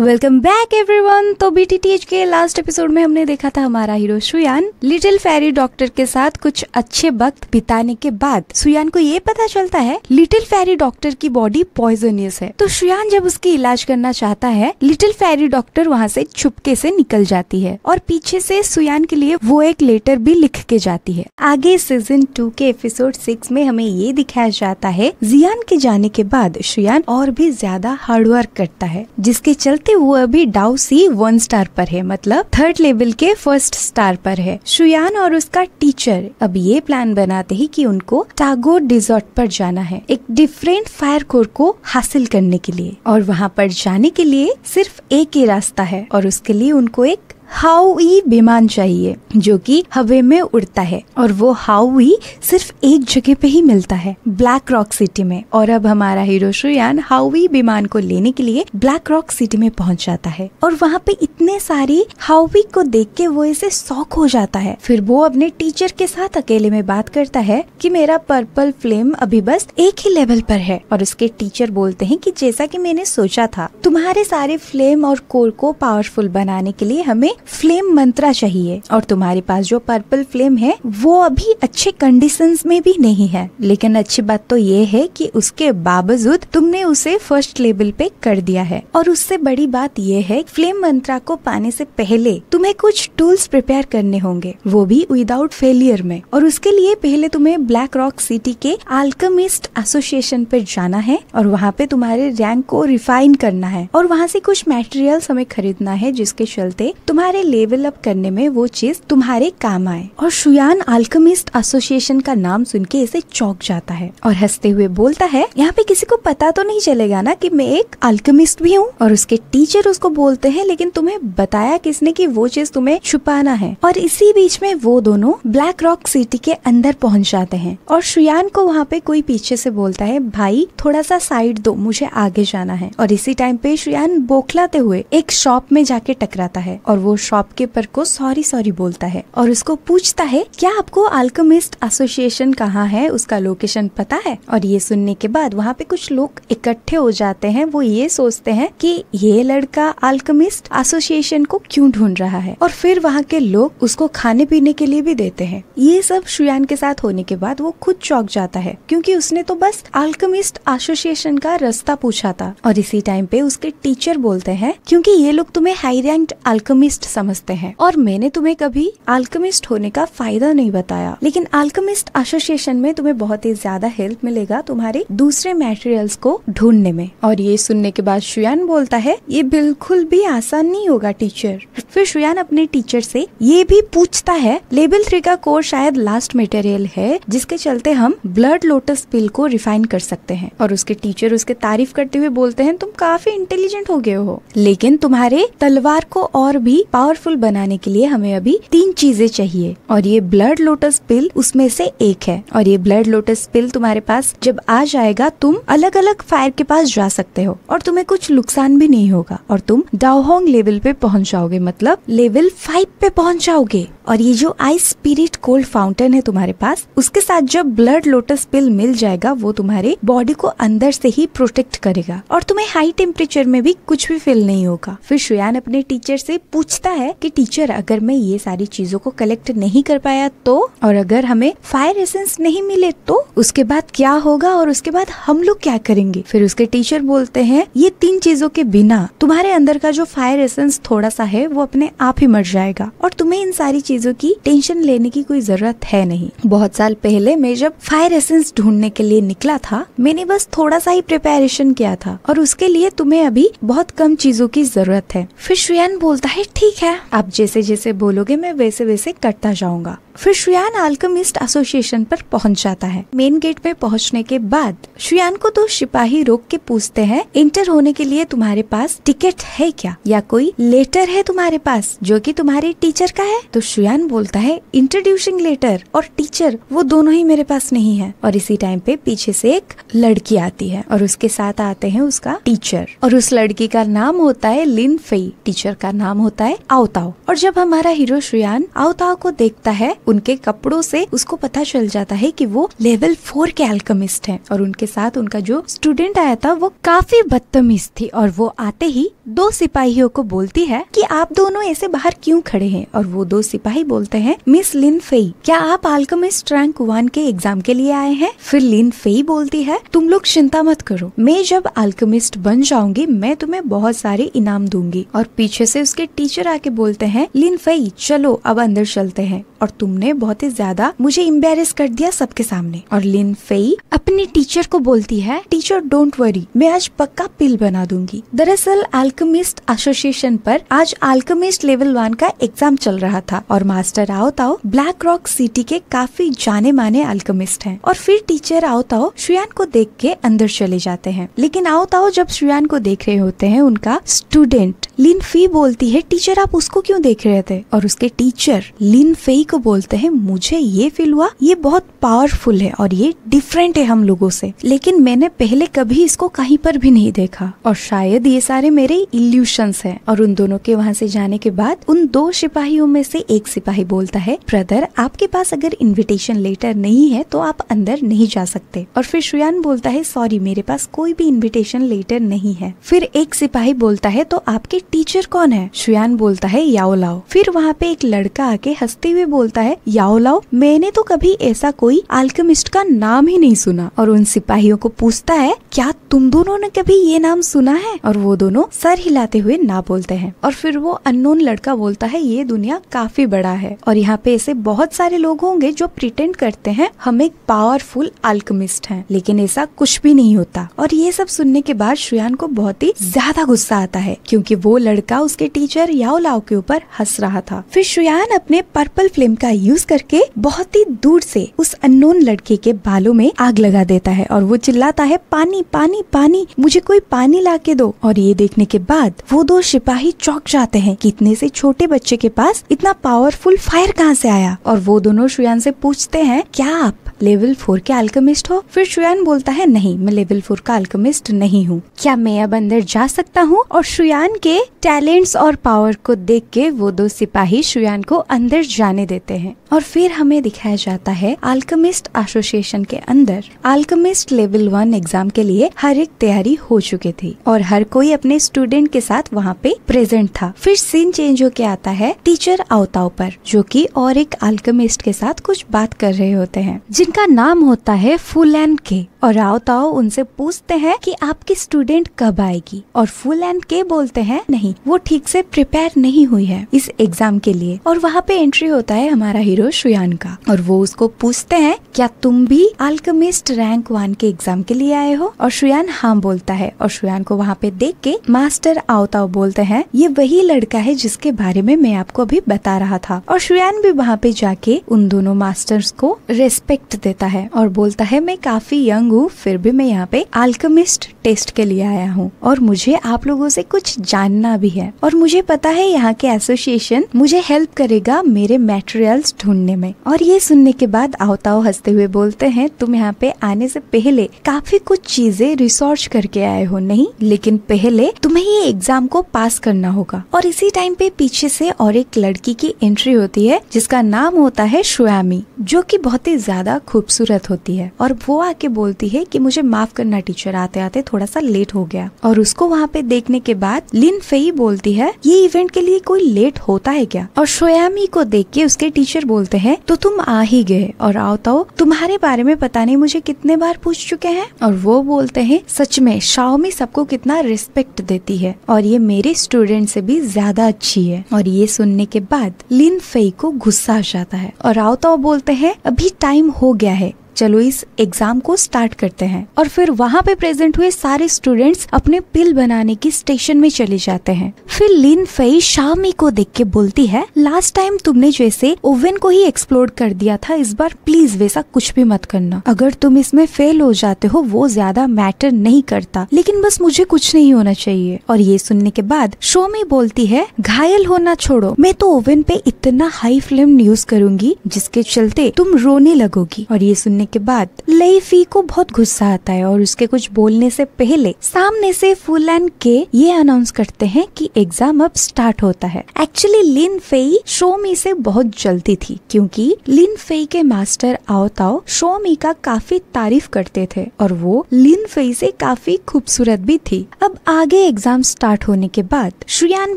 Welcome back everyone. तो बीटीटीएच के last episode में हमने देखा था हमारा हीरो सुयान लिटिल फेरी डॉक्टर के साथ कुछ अच्छे वक्त बिताने के बाद सुयान को ये पता चलता है लिटिल फेरी डॉक्टर की बॉडी पॉइजनियस है। तो सुयान जब उसकी इलाज करना चाहता है, लिटिल फेरी डॉक्टर वहाँ से चुपके से निकल जाती है और पीछे से सुयान के लिए वो एक लेटर भी लिख के जाती है। आगे सीजन 2 के एपिसोड 6 में हमें ये दिखाया जाता है जियान के जाने के बाद सुयान और भी ज्यादा हार्डवर्क करता है, जिसके चलते वो अभी डाउ सी 1 स्टार पर है, मतलब 3rd लेवल के 1st स्टार पर है। सुयान और उसका टीचर अब ये प्लान बनाते हैं कि उनको टागोर डिजर्ट पर जाना है एक डिफरेंट फायर कोर को हासिल करने के लिए, और वहाँ पर जाने के लिए सिर्फ एक ही रास्ता है और उसके लिए उनको एक हाउई विमान चाहिए जो कि हवा में उड़ता है, और वो हाउई सिर्फ एक जगह पे ही मिलता है, ब्लैक रॉक सिटी में। और अब हमारा हीरो सुयान हाउई विमान को लेने के लिए ब्लैक रॉक सिटी में पहुंच जाता है और वहाँ पे इतने सारी हाउई को देख के वो इसे शॉक हो जाता है। फिर वो अपने टीचर के साथ अकेले में बात करता है कि मेरा पर्पल फ्लेम अभी बस एक ही लेवल पर है, और उसके टीचर बोलते हैं कि जैसा कि मैंने सोचा था, तुम्हारे सारे फ्लेम और कोर को पावरफुल बनाने के लिए हमें फ्लेम मंत्रा चाहिए, और तुम्हारे पास जो पर्पल फ्लेम है वो अभी अच्छे कंडीशंस में भी नहीं है। लेकिन अच्छी बात तो ये है कि उसके बावजूद तुमने उसे 1st लेवल पे कर दिया है, और उससे बड़ी बात ये है फ्लेम मंत्रा को पाने से पहले तुम्हें कुछ टूल्स प्रिपेयर करने होंगे, वो भी विदाउट फेलियर में। और उसके लिए पहले तुम्हें ब्लैक रॉक सिटी के अल्केमिस्ट एसोसिएशन पे जाना है और वहाँ पे तुम्हारे रैंक को रिफाइन करना है, और वहाँ से कुछ मटेरियल्स हमें खरीदना है जिसके चलते तुम्हारे लेवल अप करने में वो चीज तुम्हारे काम आए। और सुयान अल्केमिस्ट एसोसिएशन का नाम सुन के इसे चौंक जाता है और हंसते हुए बोलता है, यहाँ पे किसी को पता तो नहीं चलेगा ना कि मैं एक अल्केमिस्ट भी हूँ। और उसके टीचर उसको बोलते हैं, लेकिन तुम्हें बताया किसने कि वो चीज तुम्हें छुपाना है। और इसी बीच में वो दोनों ब्लैक रॉक सिटी के अंदर पहुंच जाते हैं और सुयान को वहाँ पे कोई पीछे से बोलता है, भाई थोड़ा सा साइड दो, मुझे आगे जाना है। और इसी टाइम पे सुयान बौखलाते हुए एक शॉप में जाके टकराता है और वो शॉपकीपर को सॉरी बोलता है और उसको पूछता है, क्या आपको अल्केमिस्ट एसोसिएशन कहाँ है, उसका लोकेशन पता है? और ये सुनने के बाद वहाँ पे कुछ लोग इकट्ठे हो जाते हैं। वो ये सोचते हैं कि ये लड़का अल्केमिस्ट एसोसिएशन को क्यों ढूंढ रहा है, और फिर वहाँ के लोग उसको खाने पीने के लिए भी देते हैं। ये सब सुयान के साथ होने के बाद वो खुद चौंक जाता है, क्योंकि उसने तो बस अल्केमिस्ट एसोसिएशन का रास्ता पूछा था। और इसी टाइम पे उसके टीचर बोलते हैं, क्योंकि ये लोग तुम्हें हाई रैंक्ड अल्केमिस्ट समझते हैं और मैंने तुम्हें कभी अल्केमिस्ट होने का फायदा नहीं बताया, लेकिन अल्केमिस्ट एसोसिएशन में तुम्हें बहुत ही ज्यादा हेल्प मिलेगा तुम्हारे दूसरे मटेरियल्स को ढूंढने में। और ये सुनने के बाद सुयान बोलता है, ये बिल्कुल भी आसान नहीं होगा टीचर। फिर सुयान अपने टीचर से ये भी पूछता है, लेवल 3 का कोर शायद लास्ट मटेरियल है जिसके चलते हम ब्लड लोटस पिल को रिफाइन कर सकते हैं। और उसके टीचर उसके तारीफ करते हुए बोलते हैं, तुम काफी इंटेलिजेंट हो गए हो, लेकिन तुम्हारे तलवार को और भी पावरफुल बनाने के लिए हमें अभी 3 चीजें चाहिए, और ये ब्लड लोटस पिल उसमें से एक है। और ये ब्लड लोटस पिल तुम्हारे पास जब आ जाएगा, तुम अलग अलग फायर के पास जा सकते हो और तुम्हें कुछ नुकसान भी नहीं होगा, और तुम डाओहोंग लेवल पे पहुंच जाओगे, मतलब लेवल 5 पे पहुंच जाओगे। और ये जो आइस स्पिरिट कोल्ड फाउंटेन है तुम्हारे पास, उसके साथ जब ब्लड लोटस पिल मिल जाएगा, वो तुम्हारे बॉडी को अंदर से ही प्रोटेक्ट करेगा और तुम्हें हाई टेम्परेचर में भी कुछ भी फील नहीं होगा। फिर सुयान अपने टीचर से पूछता है कि टीचर, अगर मैं ये सारी चीजों को कलेक्ट नहीं कर पाया तो, और अगर हमें फायर एसेंस नहीं मिले तो उसके बाद क्या होगा, और उसके बाद हम लोग क्या करेंगे? फिर उसके टीचर बोलते हैं, ये 3 चीजों के बिना तुम्हारे अंदर का जो फायर एसेंस थोड़ा सा है वो अपने आप ही मर जाएगा, और तुम्हें इन सारी चीजों की टेंशन लेने की कोई जरूरत है नहीं। बहुत साल पहले मैं जब फायर एसेंस ढूंढने के लिए निकला था, मैंने बस थोड़ा सा ही प्रिपरेशन किया था, और उसके लिए तुम्हें अभी बहुत कम चीजों की जरूरत है। फिर सुयान बोलता है, ठीक है, आप जैसे जैसे बोलोगे मैं वैसे वैसे करता जाऊंगा। फिर सुयान अल्केमिस्ट एसोसिएशन पर पहुंच जाता है। मेन गेट पे पहुंचने के बाद सुयान को 2 सिपाही रोक के पूछते हैं, इंटर होने के लिए तुम्हारे पास टिकट है क्या, या कोई लेटर है तुम्हारे पास जो कि तुम्हारे टीचर का है? तो सुयान बोलता है, इंट्रोड्यूसिंग लेटर और टीचर वो दोनों ही मेरे पास नहीं है। और इसी टाइम पे पीछे से एक लड़की आती है और उसके साथ आते हैं उसका टीचर, और उस लड़की का नाम होता है लिन फेई, टीचर का नाम होता है आओताओ। और जब हमारा हीरो सुयान आओताओ को देखता है, उनके कपड़ों से उसको पता चल जाता है कि वो लेवल 4 के अल्केमिस्ट हैं, और उनके साथ उनका जो स्टूडेंट आया था वो काफी बदतमीज थी, और वो आते ही दो सिपाहियों को बोलती है कि आप दोनों ऐसे बाहर क्यों खड़े हैं। और वो दो सिपाही बोलते हैं, मिस लिन फेई, क्या आप अल्केमिस्ट रैंक 1 के एग्जाम के लिए आए हैं? फिर लिन फेई बोलती है, तुम लोग चिंता मत करो, मैं जब अल्केमिस्ट बन जाऊंगी मैं तुम्हें बहुत सारे इनाम दूंगी। और पीछे से उसके टीचर आके बोलते हैं, लिन फेई चलो अब अंदर चलते हैं, और तुमने बहुत ही ज्यादा मुझे एम्बैरेस कर दिया सबके सामने। और लिन फेई अपनी टीचर को बोलती है, टीचर डोंट वरी, मैं आज पक्का पिल बना दूंगी। दरअसल अल्केमिस्ट एसोसिएशन पर आज अल्केमिस्ट लेवल 1 का एग्जाम चल रहा था और मास्टर आओ ताओ ब्लैक रॉक सिटी के काफी जाने माने अल्केमिस्ट हैं। और फिर टीचर आओ ताओ शुयान को देख के अंदर चले जाते हैं। लेकिन आओ ताओ जब शुयान को देख रहे होते हैं, उनका स्टूडेंट लिन फी बोलती है, टीचर आप उसको क्यों देख रहे थे? और उसके टीचर लिन फेई को बोलते हैं, मुझे ये फील हुआ ये बहुत पावरफुल है और ये डिफरेंट है हम लोगों से, लेकिन मैंने पहले कभी इसको कहीं पर भी नहीं देखा और शायद ये सारे मेरे इल्यूशंस हैं। और उन दोनों के वहाँ से जाने के बाद उन दो सिपाहियों में से एक सिपाही बोलता है, ब्रदर आपके पास अगर इन्विटेशन लेटर नहीं है तो आप अंदर नहीं जा सकते। और फिर शुयान बोलता है, सॉरी मेरे पास कोई भी इन्विटेशन लेटर नहीं है। फिर एक सिपाही बोलता है, तो आपके टीचर कौन है? शुयान बोलता है, याओ लाओ। फिर वहाँ पे एक लड़का आके हंसते हुए बोलता है, याओ लाओ, मैंने तो कभी ऐसा कोई अल्केमिस्ट का नाम ही नहीं सुना। और उन सिपाहियों को पूछता है, क्या तुम दोनों ने कभी ये नाम सुना है? और वो दोनों सर हिलाते हुए ना बोलते हैं। और फिर वो अननोन लड़का बोलता है, ये दुनिया काफी बड़ा है और यहाँ पे ऐसे बहुत सारे लोग होंगे जो प्रिटेंड करते हैं हम एक पावरफुल अल्केमिस्ट हैं, लेकिन ऐसा कुछ भी नहीं होता। और ये सब सुनने के बाद शुयान को बहुत ही ज्यादा गुस्सा आता है क्योंकि वो लड़का उसके टीचर याओ लाओ के ऊपर हंस रहा था। फिर शुयान अपने पर्पल फ्लेम का यूज करके बहुत ही दूर से उस अननोन लड़के के बालों में आग लगा देता है और वो चिल्लाता है, पानी पानी पानी, मुझे कोई पानी ला के दो। और ये देखने के बाद वो दो सिपाही चौंक जाते हैं कि इतने से छोटे बच्चे के पास इतना पावरफुल फायर कहाँ से आया। और वो दोनों शुयान से पूछते हैं, क्या आप लेवल 4 के अल्केमिस्ट हो? फिर शुयान बोलता है, नहीं मैं लेवल 4 का अल्केमिस्ट नहीं हूँ, क्या मैं अब अंदर जा सकता हूँ? और शुयान के टैलेंट्स और पावर को देख के वो दो सिपाही शुयान को अंदर जाने देते हैं। और फिर हमें दिखाया जाता है अल्केमिस्ट एसोसिएशन के अंदर अल्केमिस्ट लेवल 1 एग्जाम के लिए हर एक तैयारी हो चुकी थी और हर कोई अपने स्टूडेंट के साथ वहाँ पे प्रेजेंट था। फिर सीन चेंज होके आता है टीचर आओताओ पर, जो कि और एक अल्केमिस्ट के साथ कुछ बात कर रहे होते हैं जिनका नाम होता है फुल एंड के। और आओताओ उनसे पूछते हैं कि आपकी स्टूडेंट कब आएगी? और फुल एंड के बोलते हैं, नहीं वो ठीक से प्रिपेयर नहीं हुई है इस एग्जाम के लिए। और वहाँ पे एंट्री होता है हमारा हीरो शुयान का और वो उसको पूछते हैं, क्या तुम भी अल्केमिस्ट रैंक 1 के एग्जाम के लिए आए हो? और शुयान हाँ बोलता है। और शुयान को वहाँ पे देख के मास्टर आओताओ बोलते हैं, ये वही लड़का है जिसके बारे में मैं आपको अभी बता रहा था। और शुयान भी वहाँ पे जाके उन दोनों मास्टर्स को रेस्पेक्ट देता है और बोलता है, मैं काफी यंग हूँ, फिर भी मैं यहाँ पे अल्केमिस्ट टेस्ट के लिए आया हूँ और मुझे आप लोगों से कुछ जानना भी है और मुझे पता है यहाँ के एसोसिएशन मुझे हेल्प करेगा मेरे मटेरियल्स ढूंढने में। और ये सुनने के बाद आओताओ हंसते हुए बोलते हैं, तुम यहाँ पे आने से पहले काफी कुछ चीजें रिसर्च करके आए हो नहीं, लेकिन पहले तुम्हें ये एग्जाम को पास करना होगा। और इसी टाइम पे पीछे से और एक लड़की की एंट्री होती है जिसका नाम होता है शुयामी, जो कि बहुत ही ज्यादा खूबसूरत होती है। और वो आके बोलती है कि मुझे माफ करना टीचर, आते आते थोड़ा सा लेट हो गया। और उसको वहाँ पे देखने के बाद लिन फेई बोलती है, ये इवेंट के लिए कोई लेट होता है क्या? और शुयामी को देख के उसके टीचर बोलते हैं, तो तुम आ ही गए और आओताओ तुम्हारे बारे में पता नहीं मुझे कितने बार पूछ चुके हैं। और वो बोलते हैं, सच में शाओमी सबको कितना रिस्पेक्ट देती है और ये मेरे स्टूडेंट से भी ज्यादा अच्छी है। और ये सुनने के बाद लिन फेई को गुस्सा आ जाता है और आओताओ बोलते हैं, अभी टाइम हो गया है, चलो इस एग्जाम को स्टार्ट करते हैं। और फिर वहाँ पे प्रेजेंट हुए सारे स्टूडेंट्स अपने पिल बनाने की स्टेशन में चले जाते हैं। फिर लिन फेई शाओमी को देख के बोलती है, लास्ट टाइम तुमने जैसे ओवन को ही एक्सप्लोड कर दिया था, इस बार प्लीज वैसा कुछ भी मत करना। अगर तुम इसमें फेल हो जाते हो वो ज्यादा मैटर नहीं करता, लेकिन बस मुझे कुछ नहीं होना चाहिए। और ये सुनने के बाद शाओमी बोलती है, घायल होना छोड़ो, मैं तो ओवन पे इतना हाई फ्लेम यूज करूंगी जिसके चलते तुम रोने लगोगी। और ये सुनने के बाद लई फी को बहुत गुस्सा आता है और उसके कुछ बोलने से पहले सामने से फुल एंड के ये अनाउंस करते हैं कि एग्जाम अब स्टार्ट होता है। एक्चुअली लिन फेई शोमी से बहुत जल्दी थी क्योंकि लिन फेई के मास्टर आओ ताओ शोमी का काफी तारीफ करते थे और वो लिन फेई से काफी खूबसूरत भी थी। अब आगे एग्जाम स्टार्ट होने के बाद शुयान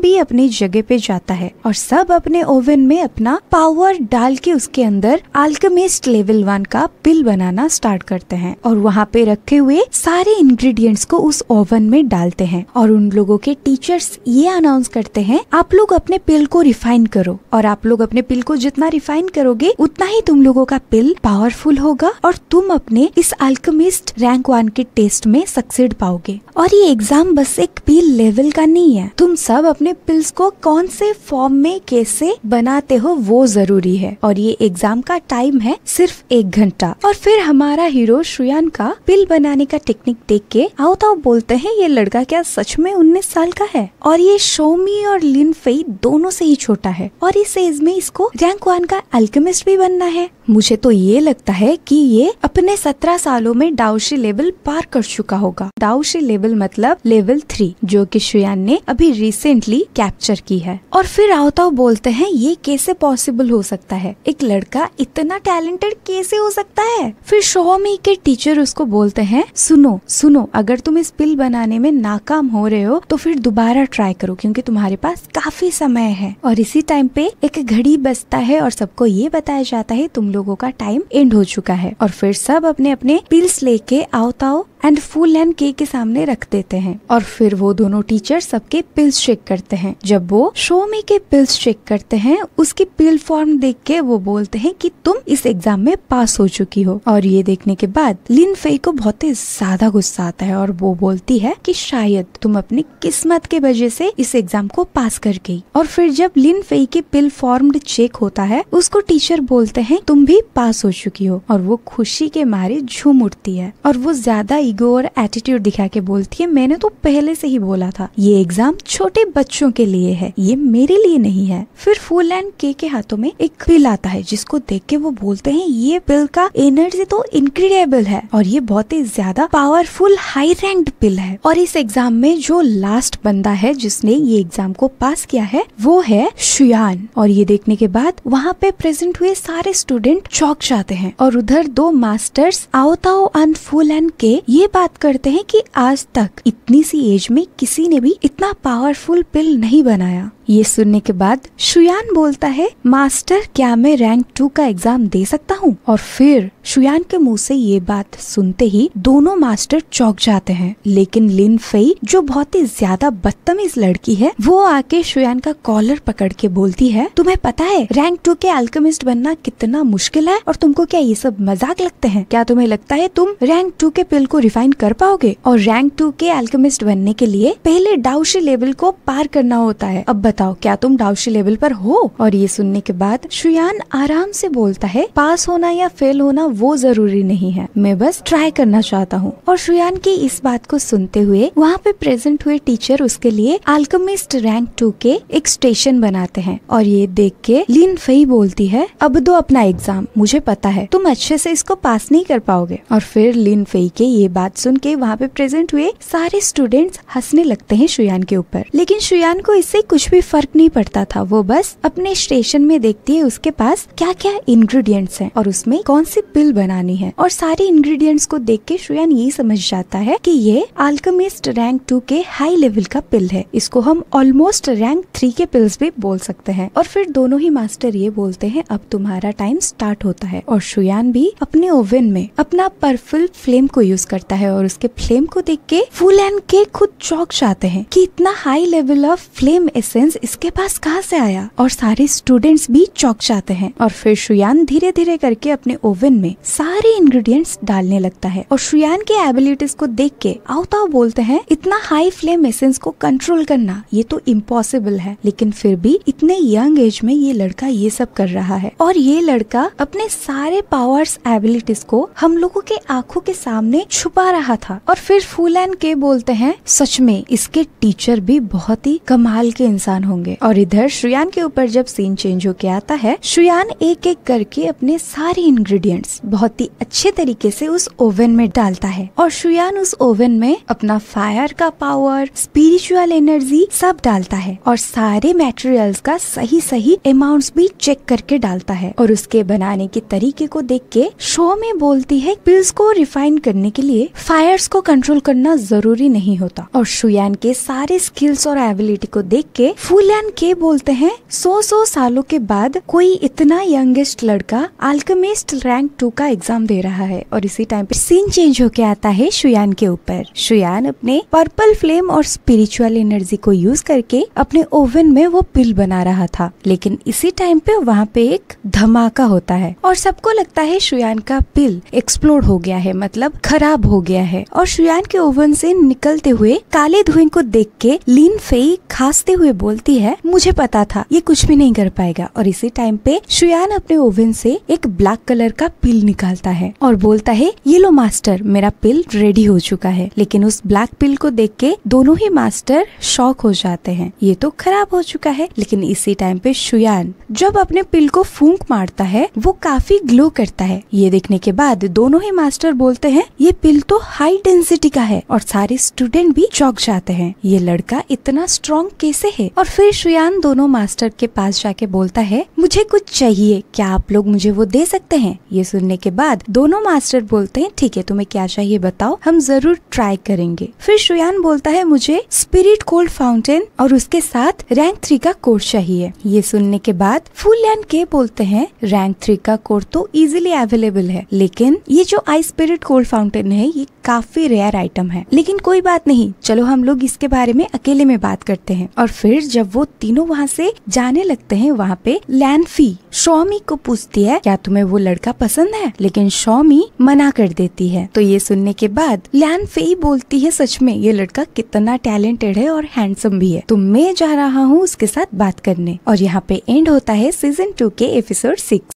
भी अपनी जगह पे जाता है और सब अपने ओवन में अपना पावर डाल के उसके अंदर अल्केमिस्ट लेवल 1 का पिल बनाना स्टार्ट करते हैं और वहाँ पे रखे हुए सारे इंग्रेडिएंट्स को उस ओवन में डालते हैं और उन लोगों के टीचर्स ये अनाउंस करते हैं आप लोग अपने पिल को रिफाइन करो और आप लोग अपने पिल को जितना रिफाइन करोगे उतना ही तुम लोगों का पिल पावरफुल होगा और तुम अपने इस अल्केमिस्ट रैंक 1 के टेस्ट में सक्सीड पाओगे। और ये एग्जाम बस एक पिल लेवल का नहीं है, तुम सब अपने पिल्स को कौन से फॉर्म में कैसे बनाते हो वो जरूरी है और ये एग्जाम का टाइम है सिर्फ 1 घंटा। और फिर हमारा हीरो शुयान का पिल बनाने का टेक्निक देख के आओ ताओ बोलते हैं ये लड़का क्या सच में 19 साल का है और ये शोमी और लिन फेई दोनों से ही छोटा है और इस एज में इसको रैंक 1 का अल्केमिस्ट भी बनना है। मुझे तो ये लगता है कि ये अपने 17 सालों में डाओशी लेवल पार कर चुका होगा। डाओशी लेवल मतलब लेवल 3 जो कि शुयान ने अभी रिसेंटली कैप्चर की है। और फिर आओ ताओ बोलते हैं ये कैसे पॉसिबल हो सकता है, एक लड़का इतना टैलेंटेड कैसे हो सकता है। फिर शोमी के टीचर उसको बोलते हैं सुनो सुनो अगर तुम इस पिल बनाने में नाकाम हो रहे हो तो फिर दोबारा ट्राई करो क्योंकि तुम्हारे पास काफी समय है। और इसी टाइम पे एक घड़ी बजता है और सबको ये बताया जाता है तुम लोगों का टाइम एंड हो चुका है। और फिर सब अपने अपने पिल्स लेके आओ ताओ एंड फुल एंड के सामने रख देते हैं और फिर वो दोनों टीचर सबके पिल्स चेक करते हैं। जब वो शोमी के पिल्स चेक करते हैं उसकी पिल फॉर्म देख के वो बोलते हैं कि तुम इस एग्जाम में पास हो चुकी हो। और ये देखने के बाद लिन फेई को बहुत ही ज्यादा गुस्सा आता है और वो बोलती है कि शायद तुम अपनी किस्मत के वजह से इस एग्जाम को पास कर गई। और फिर जब लिन फेई की पिल फॉर्म्ड चेक होता है उसको टीचर बोलते हैं तुम भी पास हो चुकी हो और वो खुशी के मारे झूम उठती है और वो ज्यादा ईगो और एटीट्यूड दिखा के बोलती है मैंने तो पहले से ही बोला था ये एग्जाम छोटे बच्चों के लिए है, ये मेरे लिए नहीं है। फिर फुल एंड के हाथों में एक पिल आता है जिसको देख के वो बोलते हैं ये पिल का एनर्जी तो इनक्रेडिबल है और ये बहुत ही ज्यादा पावरफुल हाई रैंक्ड पिल है। और इस एग्जाम में जो लास्ट बंदा है जिसने ये एग्जाम को पास किया है वो है शुयान। और ये देखने के बाद वहाँ पे प्रेजेंट हुए सारे स्टूडेंट चौंक जाते हैं और उधर 2 मास्टर्स आओ ताओ एंड फुल एंड के ये बात करते हैं कि आज तक इतनी सी एज में किसी ने भी इतना पावरफुल पिल नहीं बनाया। ये सुनने के बाद शुयान बोलता है मास्टर क्या मैं रैंक 2 का एग्जाम दे सकता हूँ। और फिर शुयान के मुंह से ये बात सुनते ही दोनों मास्टर चौंक जाते हैं। लेकिन लिन फेई जो बहुत ही ज्यादा बदतमीज लड़की है वो आके शुयान का कॉलर पकड़ के बोलती है तुम्हें पता है रैंक 2 के अल्केमिस्ट बनना कितना मुश्किल है और तुमको क्या ये सब मजाक लगते हैं, क्या तुम्हें लगता है तुम रैंक 2 के पिल को रिफाइन कर पाओगे। और रैंक 2 के अल्केमिस्ट बनने के लिए पहले डाओशी लेवल को पार करना होता है, अब बताओ क्या तुम डाओशी लेवल पर हो। और ये सुनने के बाद शुयान आराम से बोलता है पास होना या फेल होना वो जरूरी नहीं है, मैं बस ट्राई करना चाहता हूँ। और शुयान की इस बात को सुनते हुए वहाँ पे प्रेजेंट हुए टीचर उसके लिए अल्केमिस्ट रैंक 2 के एक स्टेशन बनाते हैं। और ये देख के लिन फेई बोलती है अब दो अपना एग्जाम, मुझे पता है तुम अच्छे से इसको पास नहीं कर पाओगे। और फिर लिन फेई के ये बात सुन के वहाँ पे प्रेजेंट हुए सारे स्टूडेंट्स हंसने लगते हैं शुयान के ऊपर। लेकिन शुयान को इससे कुछ भी फर्क नहीं पड़ता था, वो बस अपने स्टेशन में देखती है उसके पास क्या क्या इंग्रेडिएंट्स हैं और उसमें कौन सी पिल बनानी है। और सारे इंग्रेडिएंट्स को देख के शुयान ये समझ जाता है कि ये अल्केमिस्ट रैंक 2 के हाई लेवल का पिल है, इसको हम ऑलमोस्ट रैंक 3 के पिल्स भी बोल सकते हैं। और फिर दोनों ही मास्टर ये बोलते हैं अब तुम्हारा टाइम स्टार्ट होता है। और शुयान भी अपने ओवन में अपना पर्पल फ्लेम को यूज करता है और उसके फ्लेम को देख के फुल एंड के खुद चौंक जाते हैं कि इतना high level of flame essence इसके पास कहाँ से आया। और सारे स्टूडेंट्स भी चौंक जाते हैं। और फिर शुयान धीरे धीरे करके अपने ओवन में सारे इंग्रेडिएंट्स डालने लगता है। और शुयान के एबिलिटीज को देख के आओ ताओ बोलते हैं इतना हाई फ्लेम एसेंस को कंट्रोल करना ये तो इम्पॉसिबल है, लेकिन फिर भी इतने यंग एज में ये लड़का ये सब कर रहा है। और ये लड़का अपने सारे पावर्स एबिलिटीज को हम लोगों के आंखों के सामने छुपा रहा था। और फिर फुल एंड के बोलते हैं सच में इसके टीचर भी बहुत ही कमाल के इंसान परेशान होंगे। और इधर शुयान के ऊपर जब सीन चेंज होके आता है, शुयान एक एक करके अपने सारे इंग्रेडिएंट्स बहुत ही अच्छे तरीके से उस ओवन में डालता है और शुयान उस ओवन में अपना फायर का पावर, स्पिरिचुअल एनर्जी सब डालता है और सारे मटेरियल्स का सही सही अमाउंट्स भी चेक करके डालता है। और उसके बनाने के तरीके को देख के शो में बोलती है पिल्स को रिफाइन करने के लिए फायर्स को कंट्रोल करना जरूरी नहीं होता। और शुयान के सारे स्किल्स और एबिलिटी को देख के फुलियान के बोलते हैं 100 सालों के बाद कोई इतना यंगेस्ट लड़का अल्केमिस्ट रैंक 2 का एग्जाम दे रहा है। और इसी टाइम पे सीन चेंज होके आता है शुयान के ऊपर। शुयान अपने पर्पल फ्लेम और स्पिरिचुअल एनर्जी को यूज करके अपने ओवन में वो पिल बना रहा था, लेकिन इसी टाइम पे वहाँ पे एक धमाका होता है और सबको लगता है शुयान का पिल एक्सप्लोड हो गया है, मतलब खराब हो गया है। और शुयान के ओवन से निकलते हुए काले धुएं को देख के लिन फेई खांसते हुए बोलती है मुझे पता था ये कुछ भी नहीं कर पाएगा। और इसी टाइम पे शुयान अपने ओवन से एक ब्लैक कलर का पिल निकालता है और बोलता है ये लो मास्टर, मेरा पिल रेडी हो चुका है। लेकिन उस ब्लैक पिल को देख के दोनों ही मास्टर शॉक हो जाते हैं, ये तो खराब हो चुका है। लेकिन इसी टाइम पे शुयान जब अपने पिल को फूंक मारता है वो काफी ग्लो करता है। ये देखने के बाद दोनों ही मास्टर बोलते हैं ये पिल तो हाई डेंसिटी का है और सारे स्टूडेंट भी चौंक जाते हैं, ये लड़का इतना स्ट्रॉन्ग कैसे है। और फिर शुयान दोनों मास्टर के पास जाके बोलता है मुझे कुछ चाहिए, क्या आप लोग मुझे वो दे सकते हैं। ये सुनने के बाद दोनों मास्टर बोलते हैं ठीक है, तुम्हें क्या चाहिए बताओ, हम जरूर ट्राई करेंगे। फिर शुयान बोलता है मुझे स्पिरिट कोल्ड फाउंटेन और उसके साथ रैंक 3 का कोड चाहिए। ये सुनने के बाद फुलियान के बोलते हैं रैंक 3 का कोड तो इजीली अवेलेबल है, लेकिन ये जो आइस स्पिरिट कोल्ड फाउंटेन है ये काफी रेयर आइटम है। लेकिन कोई बात नहीं, चलो हम लोग इसके बारे में अकेले में बात करते हैं। और फिर जब वो तीनों वहाँ से जाने लगते हैं, वहाँ पे लैनफी शॉमी को पूछती है क्या तुम्हें वो लड़का पसंद है, लेकिन शॉमी मना कर देती है। तो ये सुनने के बाद लैनफी बोलती है सच में ये लड़का कितना टैलेंटेड है और हैंडसम भी है, तो मैं जा रहा हूँ उसके साथ बात करने। और यहाँ पे एंड होता है सीजन 2 के एपिसोड 6।